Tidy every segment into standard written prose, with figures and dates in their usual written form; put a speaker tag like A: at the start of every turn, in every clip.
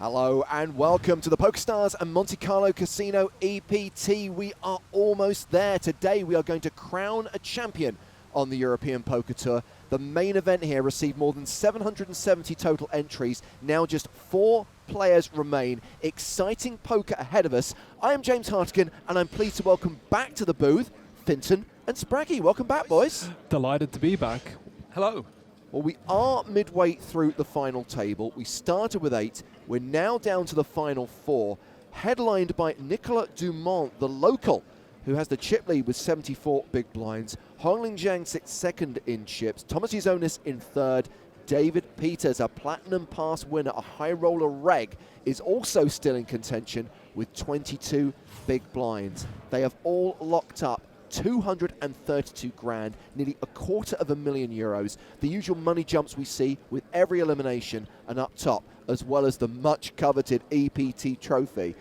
A: Hello and welcome to the PokerStars and Monte Carlo Casino EPT. We are almost there. Today we are going to crown a champion on the European Poker Tour. The main event here received more than 770 total entries. Now just 4 players remain. Exciting poker ahead of us. I am James Hartigan and I'm pleased to welcome back to the booth Finton and Spraggy. Welcome back, boys.
B: Delighted to be back. Hello.
A: Well, we are midway through the final table. We started with 8. We're now down to the final 4, headlined by Nicolas Dumont, the local, who has the chip lead with 74 big blinds. Hongling Zhang sits second in chips. Thomas Onis in third. David Peters, a platinum pass winner, a high roller reg, is also still in contention with 22 big blinds. They have all locked up 232 grand, nearly €250,000. The usual money jumps we see with every elimination, and up top, as well as the much coveted EPT trophy,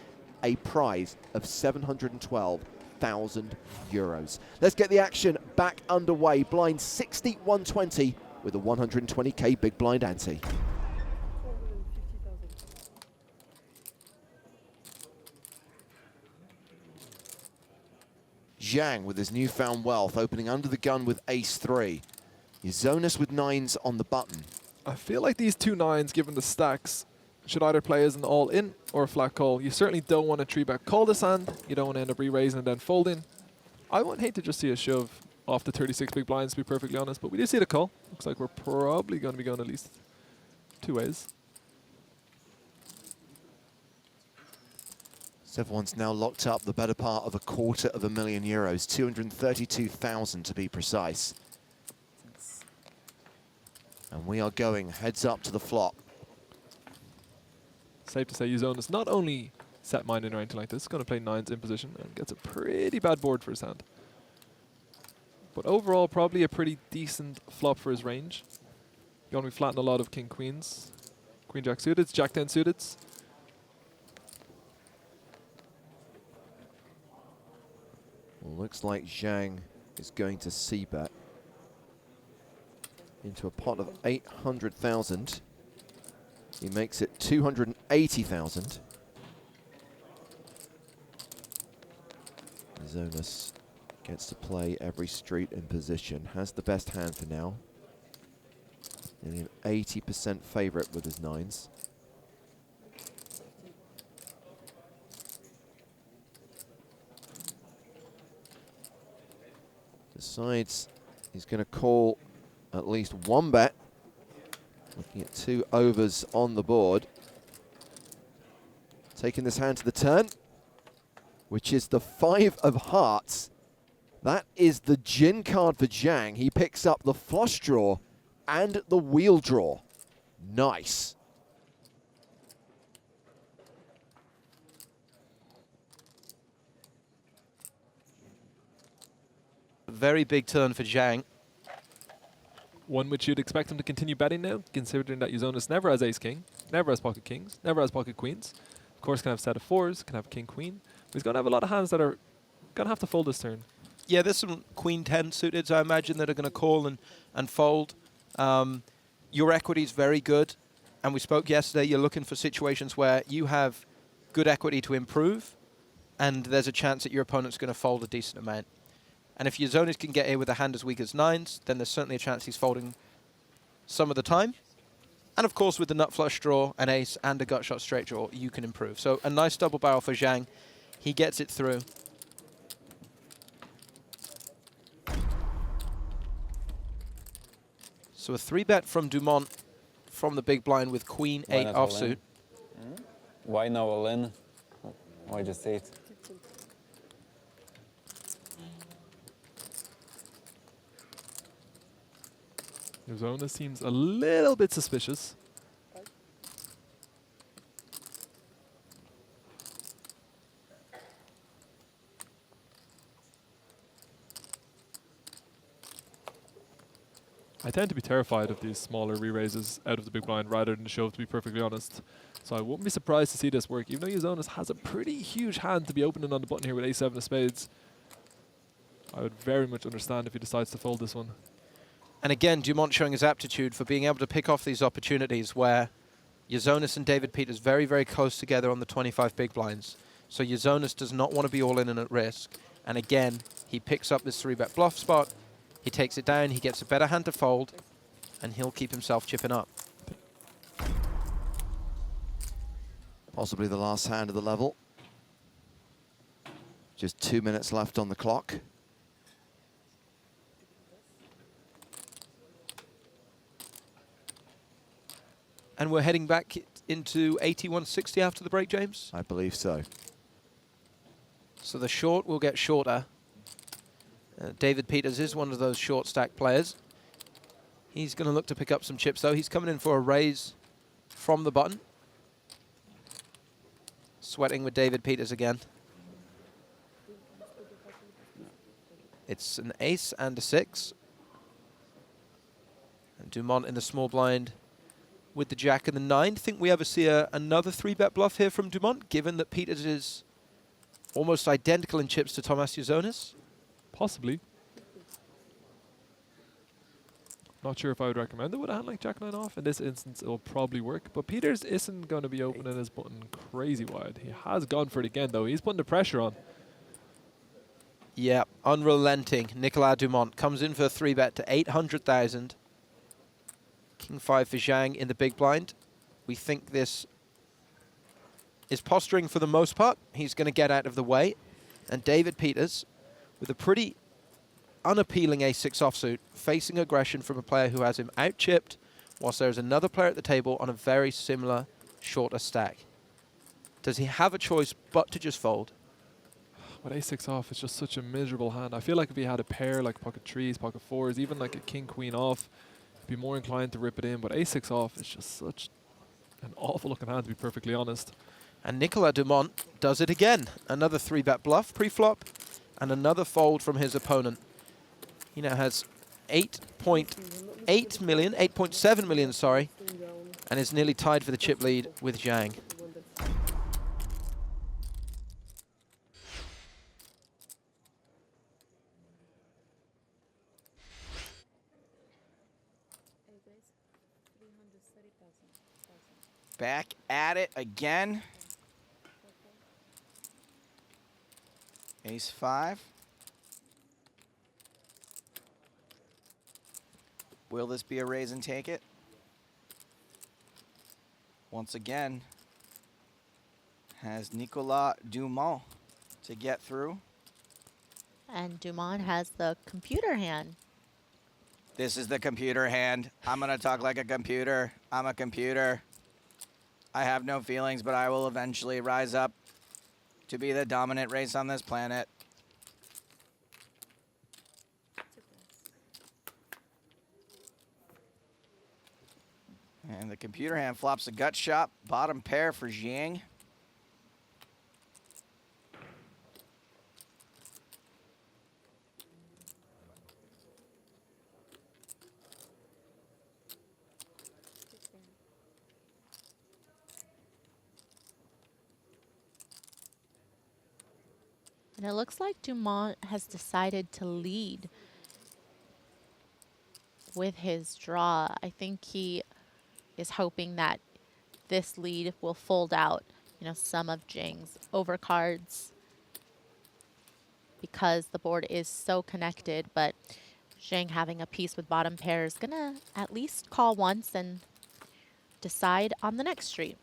A: a prize of €712,000. Let's get the action back underway. Blind 60-120 with a 120k big blind ante. Zhang with his newfound wealth, opening under the gun with ace-3. Zonas with 9s on the button.
B: I feel like these 2 9s, given the stacks, should either play as an all-in or a flat call. You certainly don't want to 3-bet call this hand. You don't want to end up re-raising and then folding. I would hate to just see a shove off the 36 big blinds, to be perfectly honest, but we do see the call. Looks like we're probably going to be going at least 2 ways.
A: Everyone's now locked up the better part of €250,000, 232,000 to be precise. And we are going heads up to the flop.
B: Safe to say Zonas not only set-minded or anything like this, going to play 9s in position and gets a pretty bad board for his hand. But overall, probably a pretty decent flop for his range. You want to be flattening a lot of king-queens, queen-jack suiteds, jack-10 suiteds.
A: Well, looks like Zhang is going to c-bet into a pot of 800,000. He makes it 280,000. Zonas gets to play every street in position, has the best hand for now. Nearly an 80% favorite with his 9s. Decides he's going to call at least 1 bet. Looking at 2 overs on the board. Taking this hand to the turn, which is the 5 of hearts. That is the gin card for Zhang. He picks up the flush draw and the wheel draw. Nice.
C: Very big turn for Zhang.
B: One which you'd expect him to continue betting now, considering that Zonas never has ace-king, never has pocket kings, never has pocket queens. Of course, can have set of 4s, can have king-queen. But he's going to have a lot of hands that are going to have to fold this turn.
C: Yeah, there's some queen-10 suited, I imagine, that are going to call and fold. Your equity is very good. And we spoke yesterday, you're looking for situations where you have good equity to improve, and there's a chance that your opponent's going to fold a decent amount. And if your Zonas can get here with a hand as weak as 9s, then there's certainly a chance he's folding some of the time. And of course, with the nut flush draw, an ace, and a gut shot straight draw, you can improve. So a nice double barrel for Zhang. He gets it through. So a 3-bet from Dumont from the big blind with queen 8 offsuit.
D: Why no all in? Why just 8?
B: Zonas seems a little bit suspicious. I tend to be terrified of these smaller re-raises out of the big blind rather than the shove, to be perfectly honest. So I wouldn't be surprised to see this work, even though Zonas has a pretty huge hand to be opening on the button here with a7 of spades. I would very much understand if he decides to fold this one.
C: And again, Dumont showing his aptitude for being able to pick off these opportunities where Yozonis and David Peters very, very close together on the 25 big blinds. So Yozonis does not want to be all in and at risk. And again, he picks up this 3-bet bluff spot. He takes it down. He gets a better hand to fold. And he'll keep himself chipping up.
A: Possibly the last hand of the level. Just 2 minutes left on the clock.
C: And we're heading back into 81.60 after the break, James?
A: I believe so.
C: So the short will get shorter. David Peters is one of those short stack players. He's going to look to pick up some chips, though. He's coming in for a raise from the button. Sweating with David Peters again. It's an ace and a 6. And Dumont in the small blind with the jack and the 9. Think we ever see another 3-bet bluff here from Dumont, given that Peters is almost identical in chips to Thomas Yozonis?
B: Possibly. Not sure if I would recommend it with a hand like Jack 9 off. In this instance, it will probably work. But Peters isn't going to be opening his button crazy wide. He has gone for it again, though. He's putting the pressure on.
C: Yeah, unrelenting. Nicolas Dumont comes in for a 3-bet to 800,000. King 5 for Zhang in the big blind. We think this is posturing for the most part. He's going to get out of the way. And David Peters, with a pretty unappealing ace-6 offsuit, facing aggression from a player who has him out-chipped, whilst there's another player at the table on a very similar, shorter stack. Does he have a choice but to just fold?
B: With ace-6 off, it's just such a miserable hand. I feel like if he had a pair like pocket 3s, pocket 4s, even like a king-queen off, he'd be more inclined to rip it in. But ace-6 off is just such an awful-looking hand, to be perfectly honest.
C: And Nicolas Dumont does it again. Another 3-bet bluff pre-flop, and another fold from his opponent. He now has 8.8 million, 8.7 million, sorry, and is nearly tied for the chip lead with Zhang.
E: Back at it again. Ace 5. Will this be a raise and take it? Once again, has Nicolas Dumont to get through.
F: And Dumont has the computer hand.
E: This is the computer hand. I'm going to talk like a computer. I'm a computer. I have no feelings, but I will eventually rise up to be the dominant race on this planet. And the computer hand flops a gut shot, bottom pair for Zhang.
F: And it looks like Dumont has decided to lead with his draw. I think he is hoping that this lead will fold out, you know, some of Zhang's overcards because the board is so connected. But Zhang having a piece with bottom pair is gonna at least call once and decide on the next street.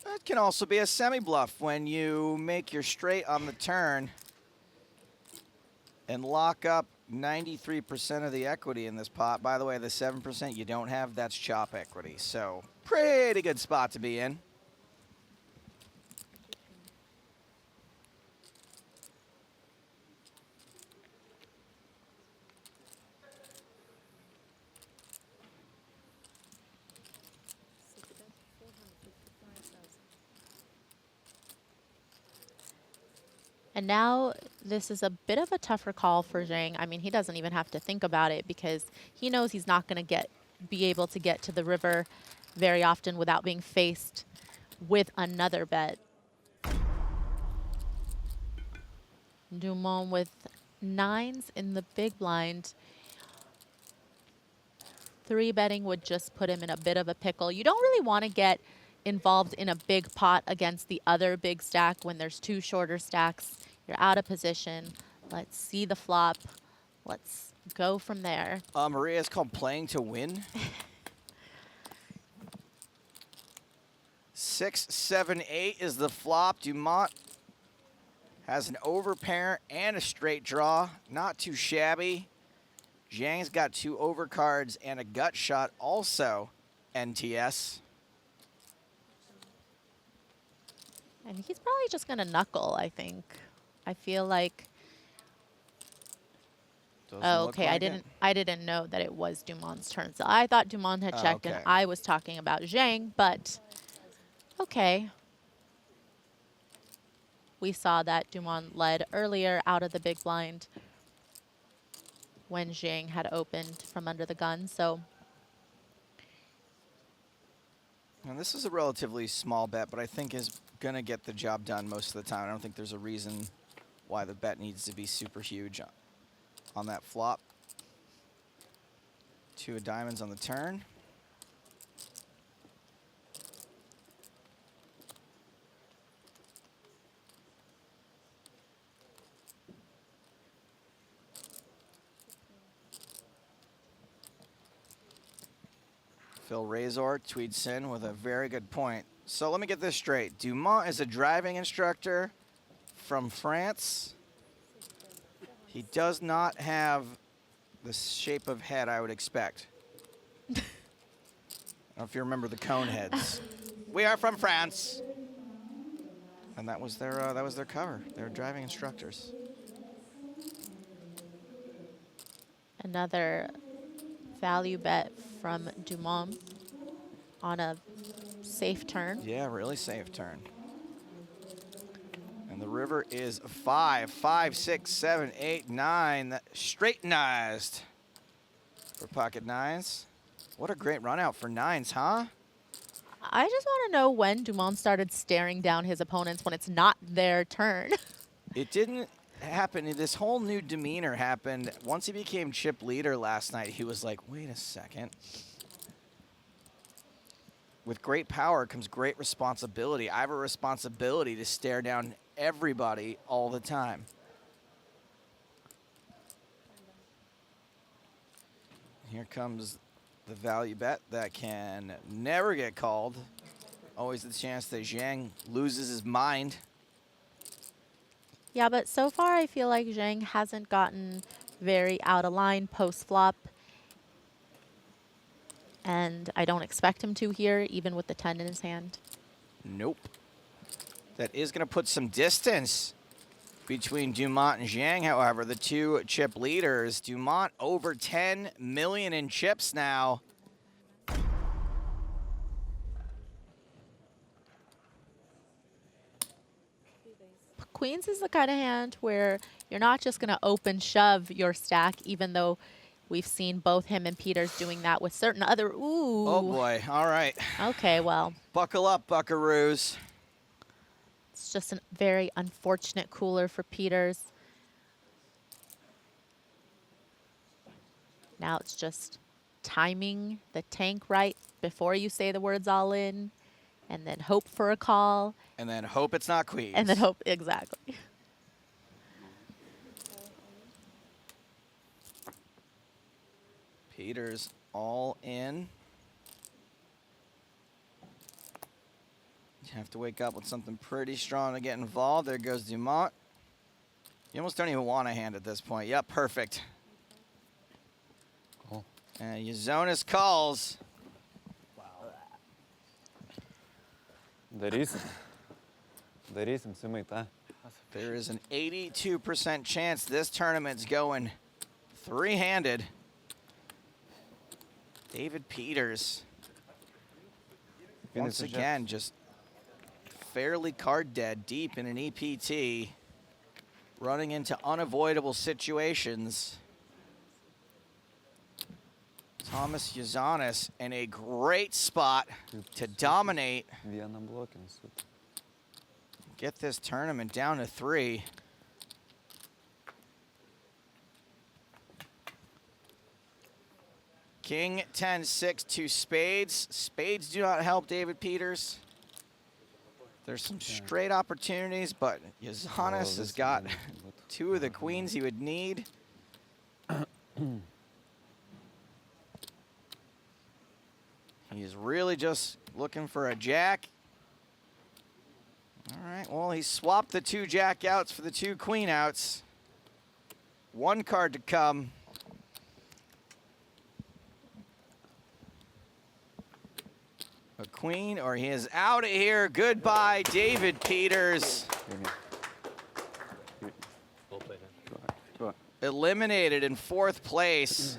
E: That can also be a semi-bluff when you make your straight on the turn and lock up 93% of the equity in this pot. By the way, the 7% you don't have, that's chop equity. So pretty good spot to be in.
F: And now this is a bit of a tougher call for Zhang. I mean, he doesn't even have to think about it because he knows he's not going to be able to get to the river very often without being faced with another bet. Dumont with 9s in the big blind. 3 betting would just put him in a bit of a pickle. You don't really want to get involved in a big pot against the other big stack when there's two shorter stacks. You're out of position. Let's see the flop. Let's go from there.
E: Maria, it's called playing to win. 6, 7, 8 is the flop. Dumont has an overpair and a straight draw. Not too shabby. Zhang's got 2 overcards and a gut shot, also NTS.
F: And he's probably just going to knuckle, I think. I feel like...
E: Doesn't
F: Oh,
E: look
F: okay.
E: like it.
F: I didn't know that it was Dumont's turn. So I thought Dumont had
E: Oh,
F: checked
E: okay.
F: and I was talking about Zhang, but okay. We saw that Dumont led earlier out of the big blind when Zhang had opened from under the gun. So
E: And this is a relatively small bet, but I think is going to get the job done most of the time. I don't think there's a reason why the bet needs to be super huge on that flop. 2 of diamonds on the turn. Phil Razor tweets in with a very good point. So let me get this straight. Dumont is a driving instructor from France. He does not have the shape of head I would expect. I don't know if you remember the cone heads. We are from France. And that was their cover. They were driving instructors.
F: another value bet from Dumont on a safe turn.
E: Yeah, really safe turn. And the river is 5, 5, 6, 7, 8, 9. That straightenized for pocket nines. What a great run out for nines, huh?
F: I just want to know when Dumont started staring down his opponents when it's not their turn.
E: It didn't happen. This whole new demeanor happened once he became chip leader last night. He was like, wait a second. With great power comes great responsibility. I have a responsibility to stare down everybody all the time. Here comes the value bet that can never get called. Always the chance that Zhang loses his mind.
F: Yeah, but so far I feel like Zhang hasn't gotten very out of line post-flop. And I don't expect him to here, even with the 10 in his hand.
E: Nope. That is going to put some distance between Dumont and Zhang, however. The two chip leaders. Dumont over 10 million in chips now.
F: Queens is the kind of hand where you're not just going to open shove your stack, even though we've seen both him and Peters doing that with certain other, ooh.
E: Oh boy, all right.
F: Okay, well.
E: Buckle up, buckaroos.
F: It's just a very unfortunate cooler for Peters. Now it's just timing the tank right before you say the words all in, and then hope for a call.
E: And then hope it's not queens.
F: And then hope, exactly.
E: Peters all in. You have to wake up with something pretty strong to get involved. There goes Dumont. You almost don't even want a hand at this point. Yep, perfect.
D: Cool.
E: And Uzonis calls.
D: There is sumita.
E: There is an 82% chance this tournament's going three-handed. David Peters, once again, just fairly card dead deep in an EPT, running into unavoidable situations. Thomas Uzonis in a great spot to dominate. Get this tournament down to 3. King 10-6 to spades. Spades do not help David Peters. There's some straight opportunities, but Giannis has got 2 of the queens he would need. He's really just looking for a jack. All right, well, he swapped the 2 jack outs for the 2 queen outs. 1 card to come. A queen, or he is out of here. Goodbye, David Peters. Eliminated in 4th place.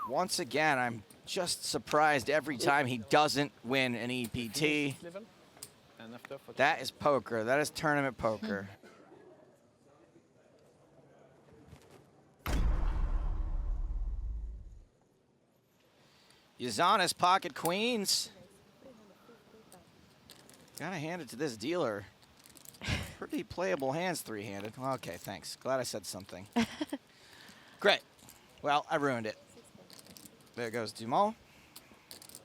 E: Once again, I'm just surprised every time he doesn't win an EPT. That is poker. That is tournament poker. Giannis pocket queens. Gotta hand it to this dealer. Pretty playable hands, 3-handed. Okay, thanks. Glad I said something. Great. Well, I ruined it. There goes Dumont.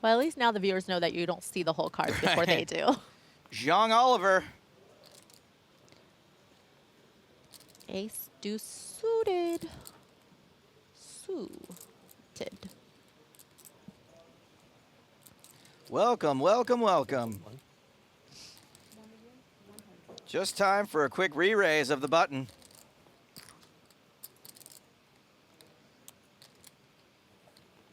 F: Well, at least now the viewers know that you don't see the whole card before they do.
E: Jean Oliver.
F: Ace deuce suited. Suited.
E: Welcome, welcome, welcome. Just time for a quick re-raise of the button.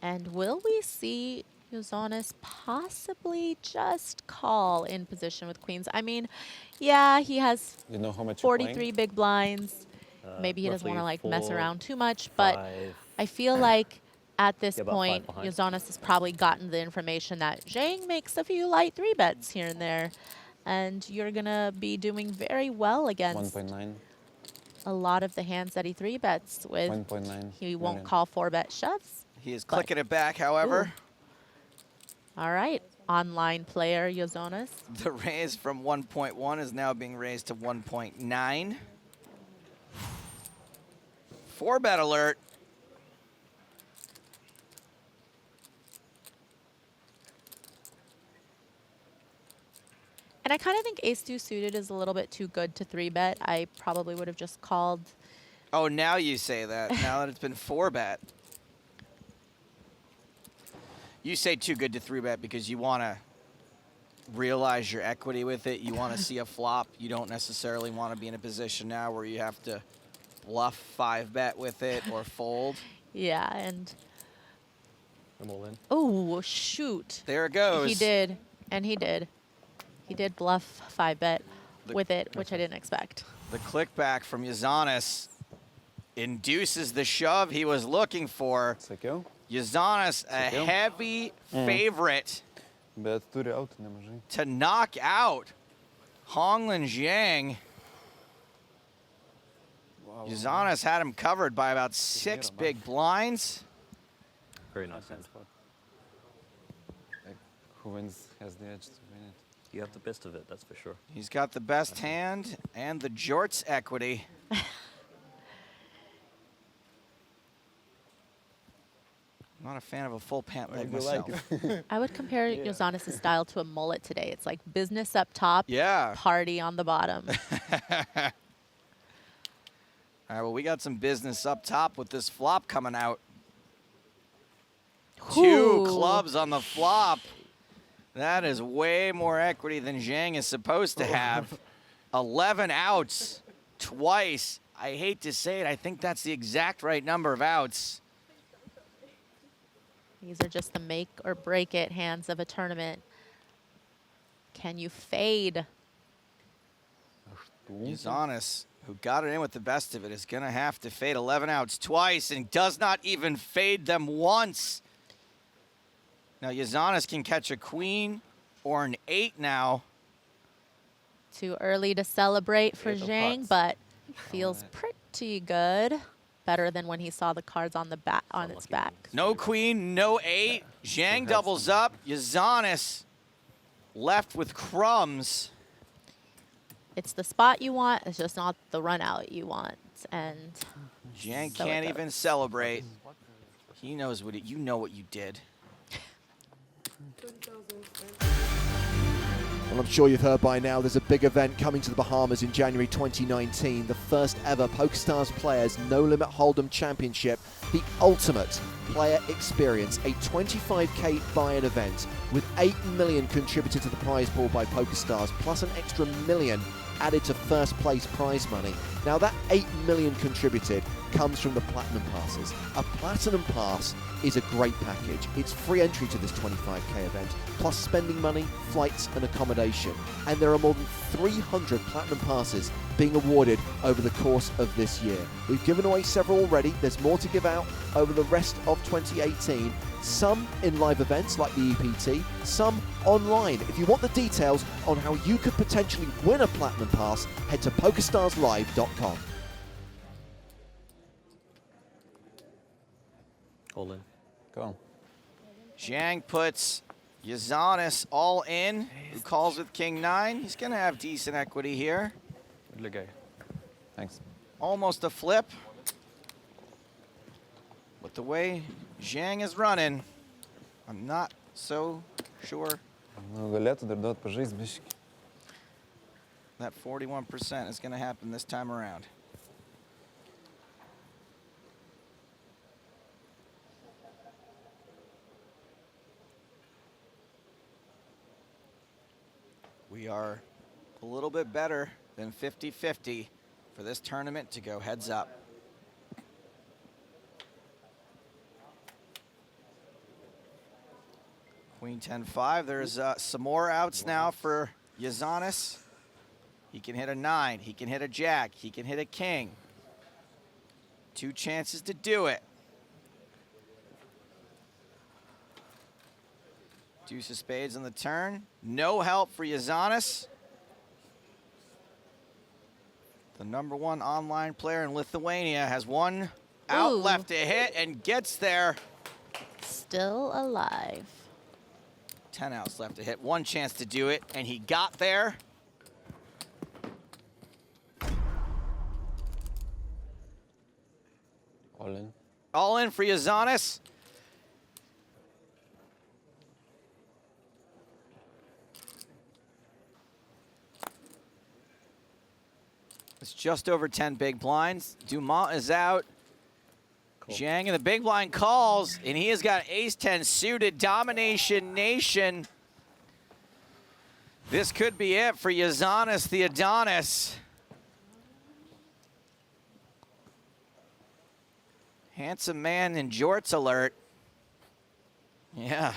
F: And will we see Giannis possibly just call in position with queens? I mean, yeah, he has
D: You know how much you're
F: 43
D: playing?
F: big blinds. Maybe he doesn't want to
G: roughly
F: like mess
G: 4,
F: around too much, but
G: 5.
F: I feel like at this
G: Yeah, about 5
F: point,
G: behind.
F: Giannis has probably gotten the information that Zhang makes a few light 3-bets here and there. And you're going to be doing very well against
D: 1.9.
F: a lot of the hands that he 3-bets with.
D: 1.9
F: He won't
D: million.
F: call 4-bet shoves.
E: He is clicking it back, however.
F: All right, online player Giannis.
E: The raise from 1.1 is now being raised to 1.9. 4-bet alert.
F: And I kind of think ace-2 suited is a little bit too good to 3-bet. I probably would have just called.
E: Oh, now you say that. Now that it's been 4-bet. You say too good to 3-bet because you want to realize your equity with it. You want to see a flop. You don't necessarily want to be in a position now where you have to bluff 5-bet with it or fold.
F: Yeah, and
G: I'm all in.
F: oh, shoot.
E: There it goes.
F: He did, and he did. He did bluff 5-bet
E: The-
F: with it, which I didn't expect.
E: The click back from Giannis induces the shove he was looking for.
D: Sakiau,
E: Giannis, a
D: Sakiau.
E: heavy favorite
D: bet turi out nemažai.
E: to knock out Honglin Zhang. Giannis had him covered by about 6 big blinds.
G: Very nice hand.
D: Like, who wins has the edge to win it.
G: You have the best of it, that's for sure.
E: He's got the best hand and the jorts equity. I'm not a fan of a full pant leg myself.
F: I would compare Giannis' style to a mullet today. It's like business up top,
E: Yeah.
F: party on the bottom.
E: All right, well, we got some business up top with this flop coming out. 2
F: Ooh.
E: clubs on the flop. That is way more equity than Zhang is supposed to have. 11 outs twice. I hate to say it. I think that's the exact right number of outs.
F: These are just the make or break it hands of a tournament. Can you fade?
E: Giannis, who got it in with the best of it, is going to have to fade 11 outs twice and does not even fade them once. Now, Giannis can catch a queen or an 8 now.
F: Too early to celebrate for
G: Eight of
F: Zhang,
G: hearts.
F: but feels pretty good. Better than when he saw the cards on the back on its back.
E: No queen, no 8. Zhang doubles up. Giannis left with crumbs.
F: It's the spot you want. It's just not the run out you want. And
E: Zhang
F: So it
E: can't
F: goes.
E: even celebrate. He knows what you know what you did.
A: Well, I'm sure you've heard by now there's a big event coming to the Bahamas in January 2019, the first ever PokerStars Players No Limit Hold'em Championship, the ultimate player experience, a 25k buy-in event with 8 million contributed to the prize pool by PokerStars, plus an extra million added to first place prize money. Now that 8 million contributed comes from the Platinum Passes. A Platinum Pass is a great package. It's free entry to this 25k event, plus spending money, flights and accommodation. And there are more than 300 Platinum Passes being awarded over the course of this year. We've given away several already. There's more to give out over the rest of 2018. Some in live events like the EPT, some online. If you want the details on how you could potentially win a Platinum Pass, head to PokerStarsLive.com.
G: All in.
D: Go.
E: Zhang puts Yazanis all in, who calls with King 9. He's going to have decent equity here.
G: Good luck, guy.
D: Thanks.
E: Almost a flip. But the way Zhang is running, I'm not so sure
D: Много лет дадут по жизни, бишки.
E: that 41% is going to happen this time around. We are a little bit better than 50-50 for this tournament to go heads up. Queen 10-5. There's some more outs now for Yazanis. He can hit a 9. He can hit a jack. He can hit a king. 2 chances to do it. Deuce of spades on the turn. No help for Yazanis. The #1 online player in Lithuania has 1 out
F: Ooh.
E: left to hit and gets there.
F: Still alive.
E: 10 outs left to hit. 1 chance to do it, and he got there.
D: All in.
E: All in for Yazanis. It's just over 10 big blinds. Dumont is out. Zhang in the big blind calls, and he has got ace-10 suited. Domination Nation. This could be it for Yazanis the Adonis. Handsome man in jorts alert. Yeah.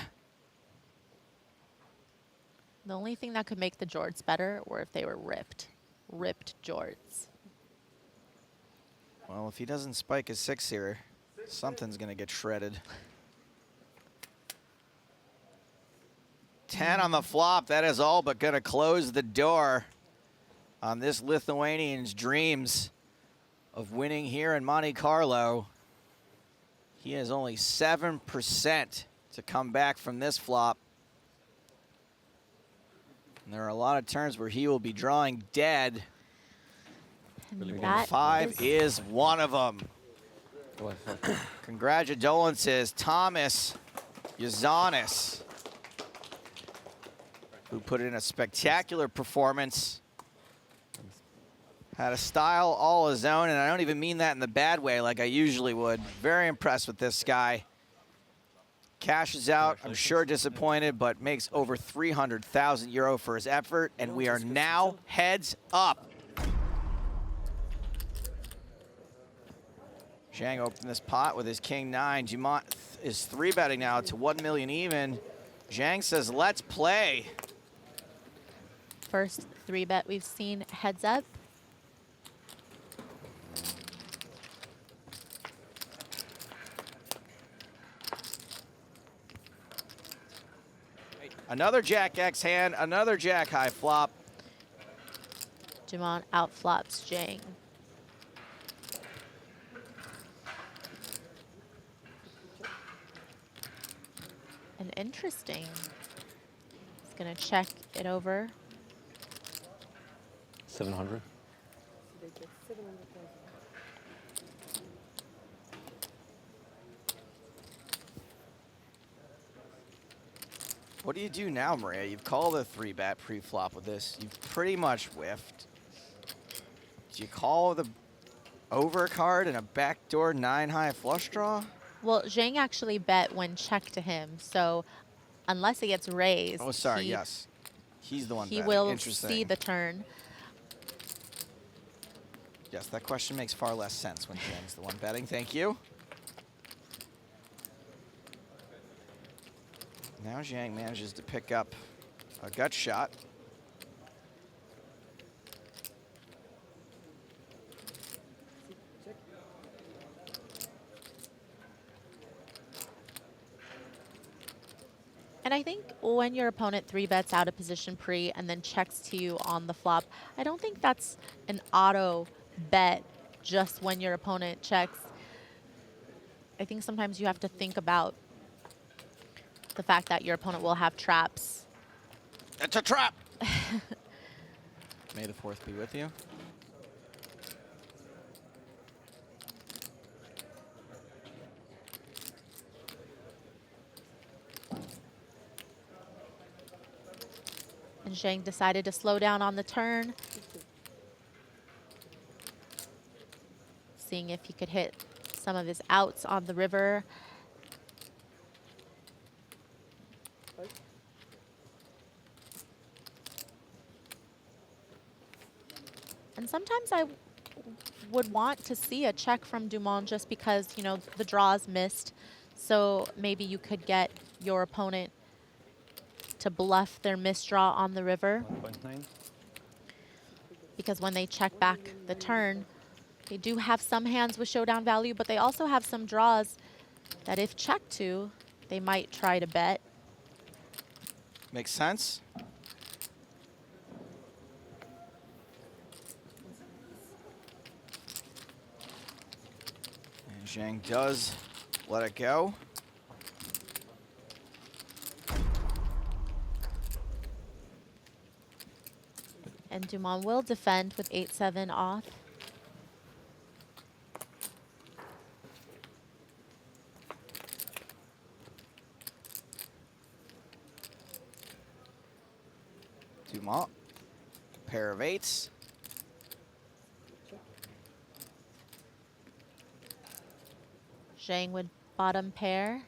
F: The only thing that could make the jorts better were if they were ripped. Ripped jorts.
E: Well, if he doesn't spike his 6 here, something's going to get shredded. 10 on the flop. That is all but going to close the door on this Lithuanian's dreams of winning here in Monte Carlo. He has only 7% to come back from this flop. And there are a lot of turns where he will be drawing dead.
F: And that
E: 5 is one of them.
D: Давай,
E: Congratulations, Thomas Yazanis, who put in a spectacular performance. Had a style all his own, and I don't even mean that in the bad way like I usually would. Very impressed with this guy. Cashes out, I'm sure disappointed, but makes over 300,000 euro for his effort, and we are now heads up. Zhang opened this pot with his king 9. Dumont is 3-betting now to 1 million even. Zhang says, let's play.
F: first 3-bet we've seen heads up.
E: Another Jack X hand, another Jack high flop.
F: Dumont outflops Zhang. And interesting. He's gonna check it over.
G: 700.
E: What do you do now, Maria? You've called a 3-bet pre-flop with this. You've pretty much whiffed. Do you call the overcard and a backdoor 9-high flush draw?
F: Well, Zhang actually bet when check to him, so unless he gets raised,
E: Oh, sorry, yes. He's the one
F: he
E: betting.
F: will
E: Interesting.
F: see the turn.
E: Yes, that question makes far less sense when Zhang's the one betting. Thank you. Now Zhang manages to pick up a gut shot.
F: And I think when your opponent 3-bets out of position pre and then checks to you on the flop, I don't think that's an auto bet just when your opponent checks. I think sometimes you have to think about the fact that your opponent will have traps.
E: It's a trap! May the 4th be with you.
F: And Zhang decided to slow down on the turn, seeing if he could hit some of his outs on the river. And sometimes I would want to see a check from Dumont just because, you know, the draw's missed. So maybe you could get your opponent to bluff their misdraw on the river.
D: 1.9.
F: Because when they check back the turn, they do have some hands with showdown value, but they also have some draws that if checked to, they might try to bet.
E: Makes sense. And Zhang does let it go.
F: And Dumont will defend with 8-7 off.
E: Dumont, pair of 8s.
F: Zhang would bottom pair.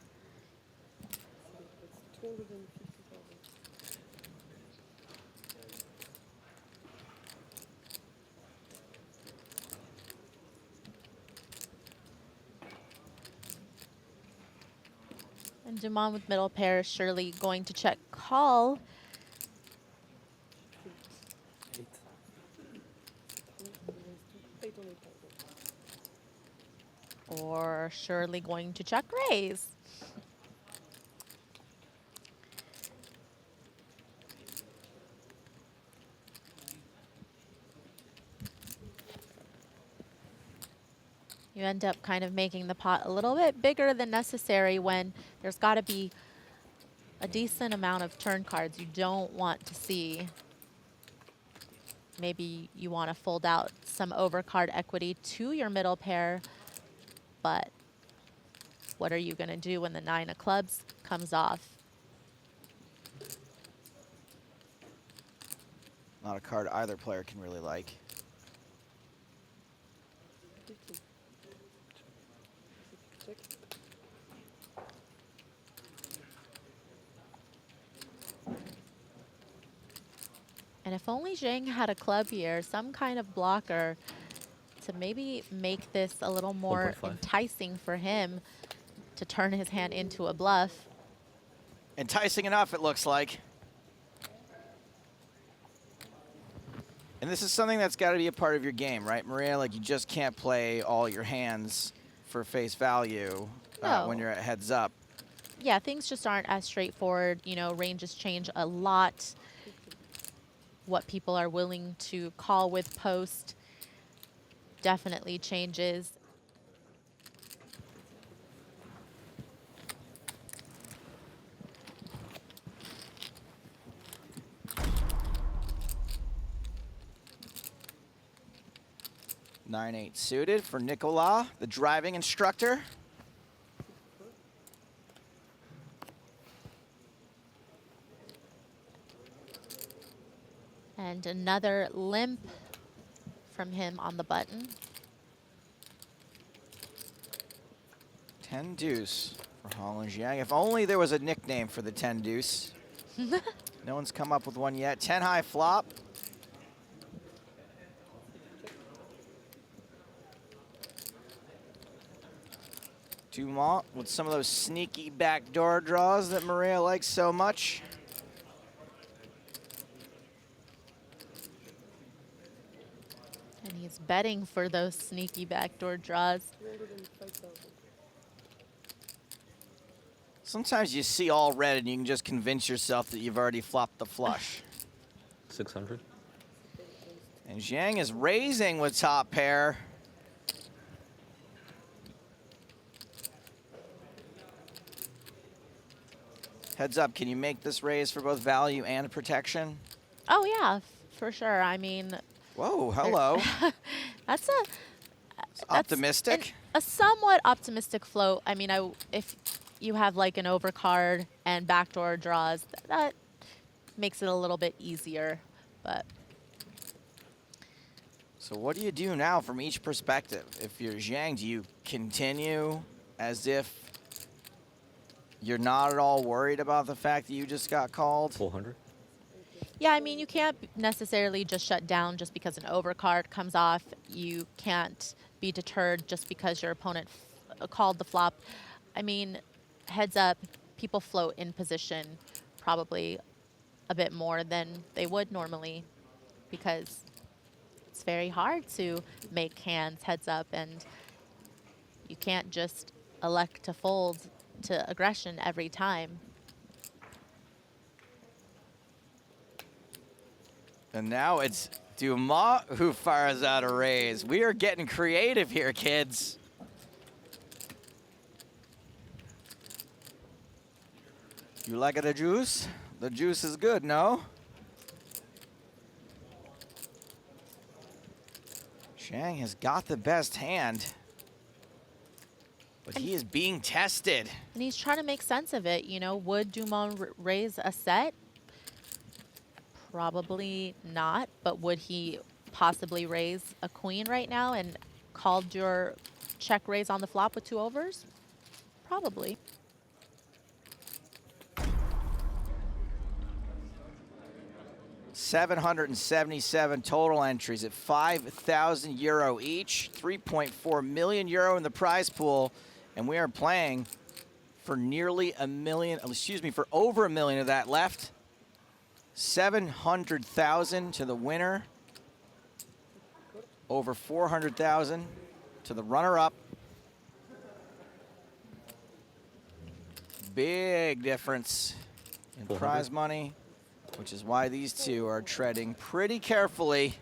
F: And Dumont with middle pair is surely going to check call.
G: 8.
F: Or surely going to check raise. You end up kind of making the pot a little bit bigger than necessary when there's got to be a decent amount of turn cards you don't want to see. Maybe you want to fold out some overcard equity to your middle pair, but what are you going to do when the 9 of clubs comes off?
E: Not a card either player can really like.
F: And if only Zhang had a club here, some kind of blocker to maybe make this a little more
G: 1.5.
F: enticing for him to turn his hand into a bluff.
E: Enticing enough, it looks like. And this is something that's got to be a part of your game, right, Maria? Like, you just can't play all your hands for face value
F: No.
E: when you're at heads up.
F: Yeah, things just aren't as straightforward. You know, ranges change a lot. What people are willing to call with post definitely changes.
E: Nine 8 suited for Nicolas, the driving instructor.
F: And another limp from him on the button.
E: 10 deuce for Holland Jiang. If only there was a nickname for the 10 deuce. No one's come up with one yet. 10 high flop. Dumont with some of those sneaky backdoor draws that Maria likes so much.
F: And he's betting for those sneaky backdoor draws.
E: Sometimes you see all red and you can just convince yourself that you've already flopped the flush.
G: 600.
E: And Jiang is raising with top pair. Heads up, can you make this raise for both value and protection?
F: Oh yeah, for sure. I mean,
E: Whoa, hello.
F: that's
E: Optimistic.
F: a somewhat optimistic float. I mean, if you have like an overcard and backdoor draws, that makes it a little bit easier. But
E: So what do you do now from each perspective? If you're Jiang, do you continue as if you're not at all worried about the fact that you just got called?
G: 400.
F: yeah, I mean, you can't necessarily just shut down just because an overcard comes off. You can't be deterred just because your opponent called the flop. I mean, heads up, people float in position probably a bit more than they would normally because it's very hard to make hands heads up, and you can't just elect to fold to aggression every time.
E: And now it's Dumont who fires out a raise. We are getting creative here, kids. You like the juice? The juice is good, no? Jiang has got the best hand, but he is being tested.
F: And he's trying to make sense of it. You know, would Dumont raise a set? Probably not, but would he possibly raise a queen right now and called your check raise on the flop with 2 overs? Probably.
E: €777 total entries at €5,000 each, 3.4 million euro in the prize pool, and we are playing for nearly a million, for over a million of that left. 700,000 to the winner, over 400,000 to the runner-up. Big difference in
G: 400.
E: prize money, which is why these two are treading pretty carefully.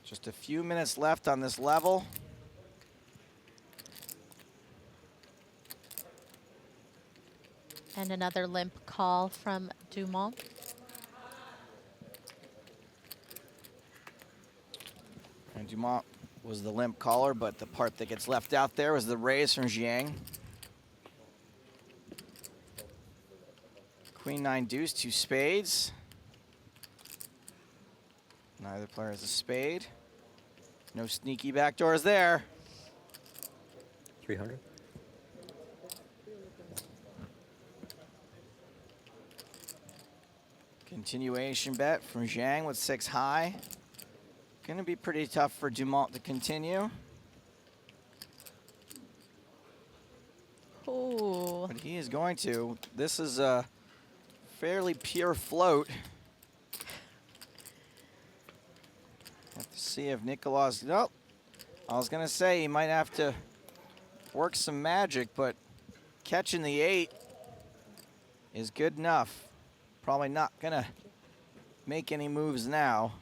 E: Just a few minutes left on this level.
F: And another limp call from Dumont.
E: And Dumont was the limp caller, but the part that gets left out there was the raise from Jiang. Queen 9 deuce, 2 spades. Neither player has a spade. No sneaky backdoors there.
G: 300.
E: Continuation bet from Jiang with 6 high. Gonna be pretty tough for Dumont to continue.
F: Ooh.
E: But he is going to. This is a fairly pure float. Have to see if Nicolas, nope. I was gonna say he might have to work some magic, but catching the 8 is good enough. Probably not gonna make any moves now.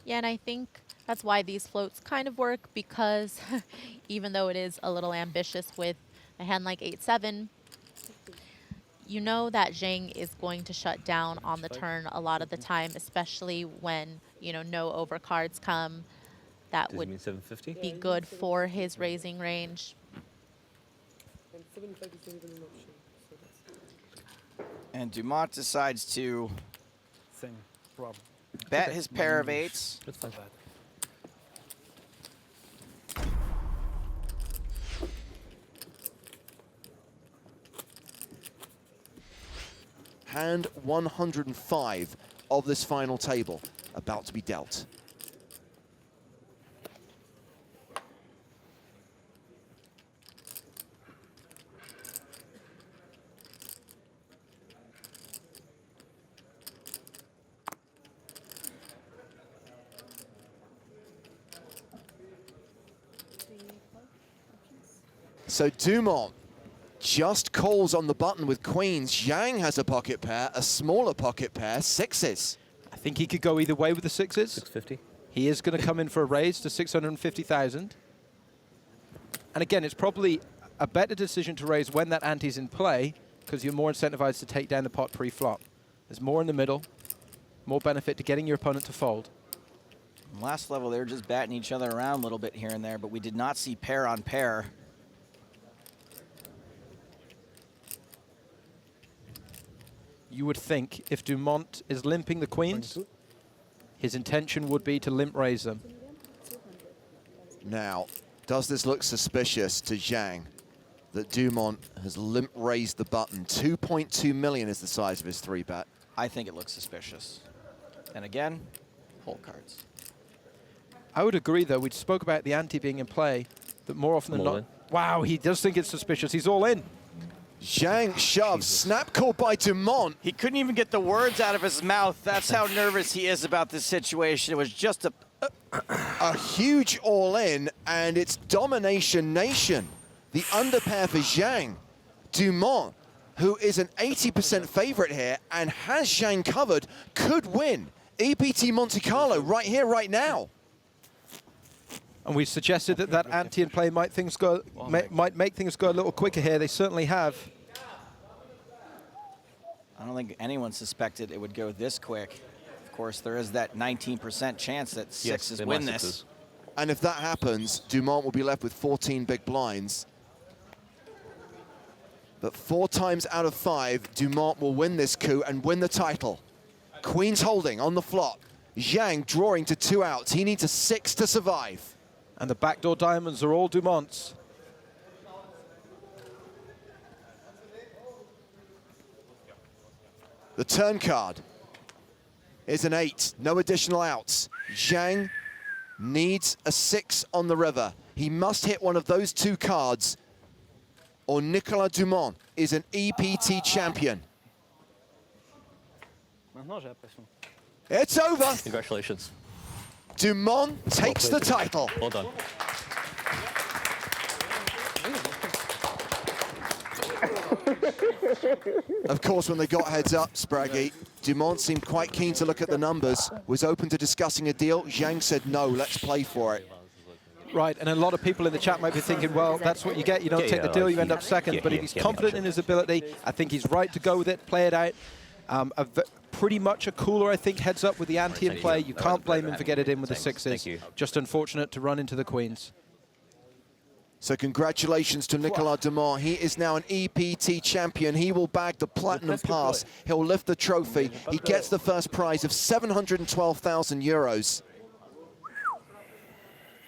F: Yeah, and I think that's why these floats kind of work, because even though it is a little ambitious with a hand like 8-7, you know that Jiang is going to shut down on the turn a lot of the time, especially when, you know, no overcards come. that
G: Does he
F: would
G: mean 750?
F: be good for his raising range.
E: And Dumont decides to
H: Same problem.
E: bet his pair of eights.
G: That's fine.
A: Hand 105 of this final table about to be dealt. So Dumont just calls on the button with queens. Zhang has a pocket pair, a smaller pocket pair, sixes.
C: I think he could go either way with the sixes.
G: 650.
C: He is going to come in for a raise to 650,000. And again, it's probably a better decision to raise when that ante's in play because you're more incentivized to take down the pot pre-flop. There's more in the middle, more benefit to getting your opponent to fold.
E: Last level, they were just batting each other around a little bit here and there, but we did not see pair on pair.
C: You would think if Dumont is limping the queens, his intention would be to limp raise them.
A: Now, does this look suspicious to Zhang that Dumont has limp raised the button? 2.2 million is the size of his 3-bet.
E: I think it looks suspicious. And again, hole cards.
C: I would agree, though. We spoke about the ante being in play, but more often than
G: All
C: not...
G: in.
C: Wow, he does think it's suspicious. He's all in.
A: Zhang shoves, snap call by Dumont.
E: He couldn't even get the words out of his mouth. That's how nervous he is about this situation. It was just
A: A huge all-in, and it's domination nation. The underpair for Zhang. Dumont, who is an 80% favorite here and has Zhang covered, could win EPT Monte Carlo right here, right now.
C: And we suggested that that ante in play might make things go a little quicker here. They certainly have.
E: I don't think anyone suspected it would go this quick. Of course, there is that 19% chance that sixes
G: they
E: win
G: might
E: this.
G: sixes.
A: And if that happens, Dumont will be left with 14 big blinds. But 4 times out of 5, Dumont will win this coup and win the title. Queen's holding on the flop. Zhang drawing to 2 outs. He needs a 6 to survive.
C: And the backdoor diamonds are all Dumont's.
A: The turn card is an 8, no additional outs. Zhang needs a 6 on the river. He must hit one of those 2 cards, or Nicolas Dumont is an EPT champion. It's over.
G: Congratulations.
A: Dumont takes the title.
G: Well done.
A: Of course, when they got heads up, Spraggy, Dumont seemed quite keen to look at the numbers, was open to discussing a deal. Zhang said, no, let's play for it.
C: Right, and a lot of people in the chat might be thinking, well, that's what you get. You don't take the deal, you end up second. But if he's confident in his ability, I think he's right to go with it, play it out. Pretty much a cooler, I think, heads up with the ante in play. You can't blame him for getting it in with the sixes. Just unfortunate to run into the queens.
A: So congratulations to Nicolas Dumont. He is now an EPT champion. He will bag the platinum pass. He'll lift the trophy. He gets the first prize of 712,000 euros.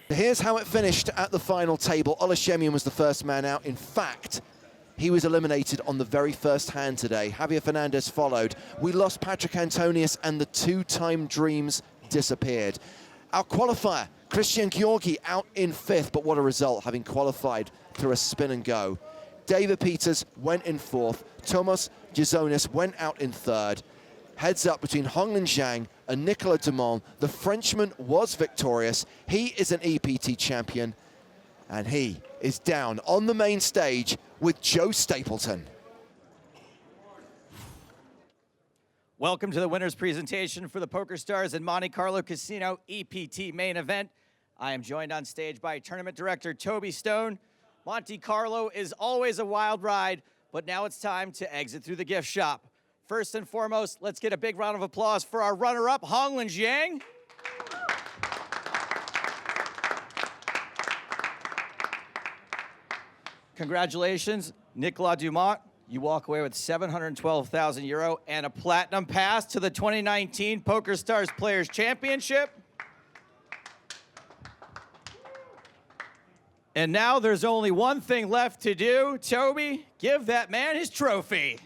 A: Here's how it finished at the final table. Olashemian was the first man out. In fact, he was eliminated on the very first hand today. Javier Fernandez followed. We lost Patrick Antonius, and the 2-time dreams disappeared. Our qualifier, Christian Georgi, out in 5th, but what a result, having qualified through a spin and go. David Peters went in 4th. Tomas Gizonis went out in 3rd. Heads up between Honglin Zhang and Nicolas Dumont. The Frenchman was victorious. He is an EPT champion, and he is down on the main stage with Joe Stapleton.
E: Welcome to the winner's presentation for the PokerStars and Monte Carlo Casino EPT main event. I am joined on stage by tournament director Toby Stone. Monte Carlo is always a wild ride, but now it's time to exit through the gift shop. First and foremost, let's get a big round of applause for our runner-up, Honglin Zhang. Congratulations, Nicolas Dumont. You walk away with 712,000 euro and a platinum pass to the 2019 PokerStars Players Championship. And now there's only one thing left to do. Toby, give that man his trophy.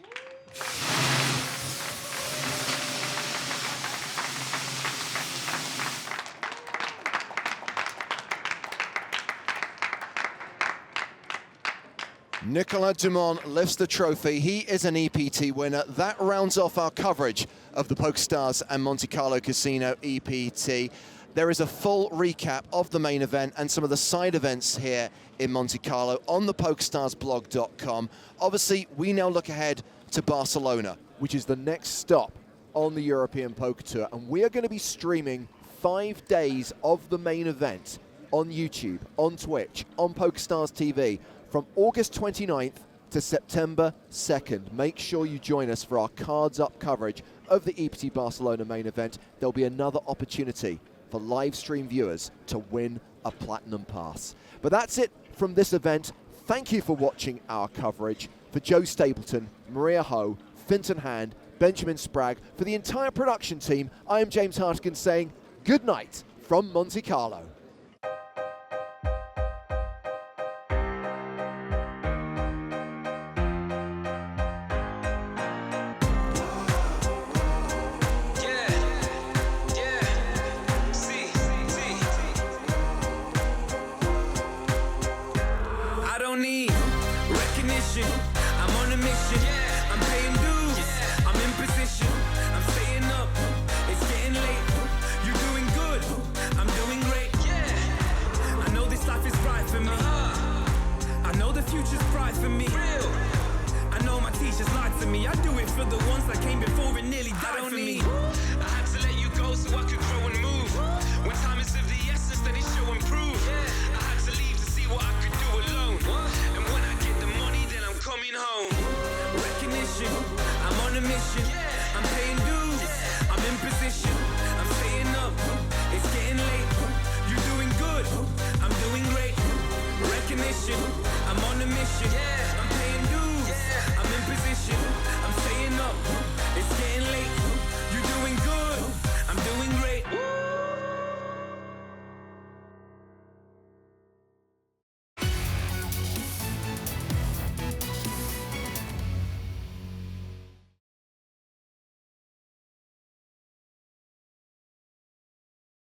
A: Nicolas Dumont lifts the trophy. He is an EPT winner. That rounds off our coverage of the PokerStars and Monte Carlo Casino EPT. There is a full recap of the main event and some of the side events here in Monte Carlo on the PokerStarsblog.com. Obviously, we now look ahead to Barcelona, which is the next stop on the European Poker Tour. And we are going to be streaming 5 days of the main event on YouTube, on Twitch, on PokerStars TV, from August 29th to September 2nd. Make sure you join us for our cards up coverage of the EPT Barcelona main event. There'll be another opportunity for live stream viewers to win a platinum pass. But that's it from this event. Thank you for watching our coverage. For Joe Stapleton, Maria Ho, Finton Hand, Benjamin Spragg, for the entire production team, I am James Hartigan saying good night from Monte Carlo.
I: I'm on a mission, I'm paying dues, I'm in position, I'm staying up, it's getting late, you're doing good, I'm doing great, I know this life is right for me, I know the future's bright for me, I know my teachers lied to me, I do it for the ones that came before and nearly died for me. I had to let you go so I could grow and move, when time is of the essence then it show and prove, I had to leave to see what I could do alone, and when I get the money then I'm coming home. Recognition, I'm on a mission, I'm paying dues, I'm in position, I'm staying up, it's getting late, you're doing good, I'm doing great. Recognition, I'm on a mission,